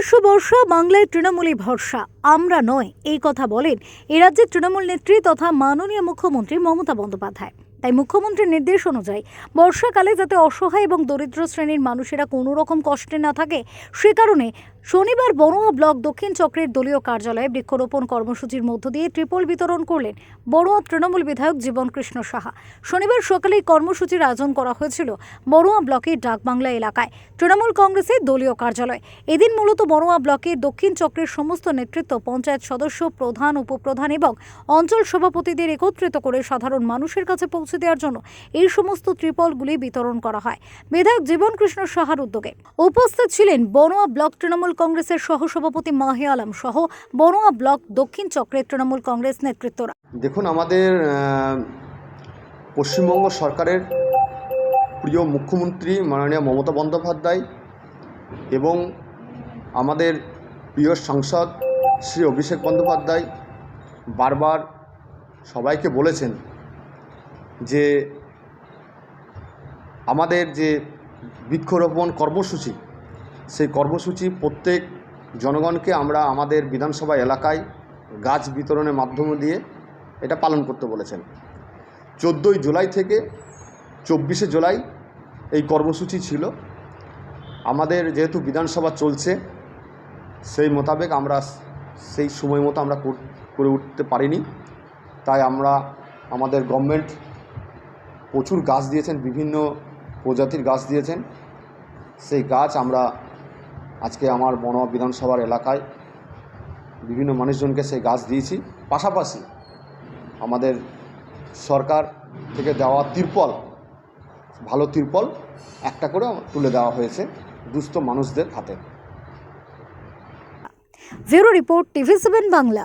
নিজস্ব বর্ষা, বাংলায় তৃণমূলী ভরসা, আমরা নয়, এই কথা বলেন এ রাজ্যের তৃণমূল নেত্রী তথা মাননীয় মুখ্যমন্ত্রী মমতা বন্দ্যোপাধ্যায়। তাই মুখ্যমন্ত্রীর নির্দেশ অনুযায়ী বর্ষাকালে যাতে অসহায় এবং দরিদ্র শ্রেণীর মানুষেরা কোনো রকম কষ্টে না থাকে, সে কারণে শনিবার বড়ুয়া ব্লক দক্ষিণ চক্রের দলীয় কার্যালয়ে বৃক্ষরোপণ কর্মসূচির মধ্য দিয়ে ত্রিপল বিতরণ করলেন বড়ুয়া তৃণমূল বিধায়ক জীবন কৃষ্ণ সাহা। শনিবার সকালেই কর্মসূচির আয়োজন করা হয়েছিল বড়ুয়া ব্লকের ডাকবাংলা এলাকায় তৃণমূল কংগ্রেসের দলীয় কার্যালয়। এদিন মূলত বড়ুয়া ব্লকের দক্ষিণ চক্রের সমস্ত নেতৃত্ব, পঞ্চায়েত সদস্য, প্রধান, উপপ্রধান এবং অঞ্চল সভাপতিদের একত্রিত করে সাধারণ মানুষের কাছে পৌঁছে দেওয়ার জন্য এই সমস্ত ত্রিপলগুলি বিতরণ করা হয় বিধায়ক জীবন কৃষ্ণ সাহার উদ্যোগে। উপস্থিত ছিলেন বড়ুয়া ব্লক তৃণমূল কংগ্রেসের সহসভাপতি মাহে আলম সহ বড়ুয়া ব্লক দক্ষিণ চক্রের তৃণমূল কংগ্রেস নেতৃত্বরা। দেখুন, আমাদের পশ্চিমবঙ্গ সরকারের প্রিয় মুখ্যমন্ত্রী মাননীয় মমতা বন্দ্যোপাধ্যায় এবং আমাদের প্রিয় সাংসদ শ্রী অভিষেক বন্দ্যোপাধ্যায় বারবার সবাইকে বলেছেন যে আমাদের যে বৃক্ষরোপণ কর্মসূচি, সেই কর্মসূচি প্রত্যেক জনগণকে আমরা আমাদের বিধানসভা এলাকায় গাছ বিতরণের মাধ্যম দিয়ে এটা পালন করতে বলেছেন। 14ই জুলাই থেকে 24শে জুলাই এই কর্মসূচি ছিল। আমাদের যেহেতু বিধানসভা চলছে, সেই মোতাবেক আমরা সেই সময় মতো আমরা করে উঠতে পারিনি। তাই আমরা আমাদের গভর্নমেন্ট প্রচুর গাছ দিয়েছেন, বিভিন্ন প্রজাতির গাছ দিয়েছেন। সেই গাছ আমরা আজকে আমার বড়ুয়া বিধানসভার এলাকায় বিভিন্ন মানুষজনকে সেই গাছ দিয়েছি। পাশাপাশি আমাদের সরকার থেকে দেওয়া তিরপল, ভালো তিরপল একটা করে তুলে দেওয়া হয়েছে দুস্থ মানুষদের হাতে। Bureau report, TV7 Bangla.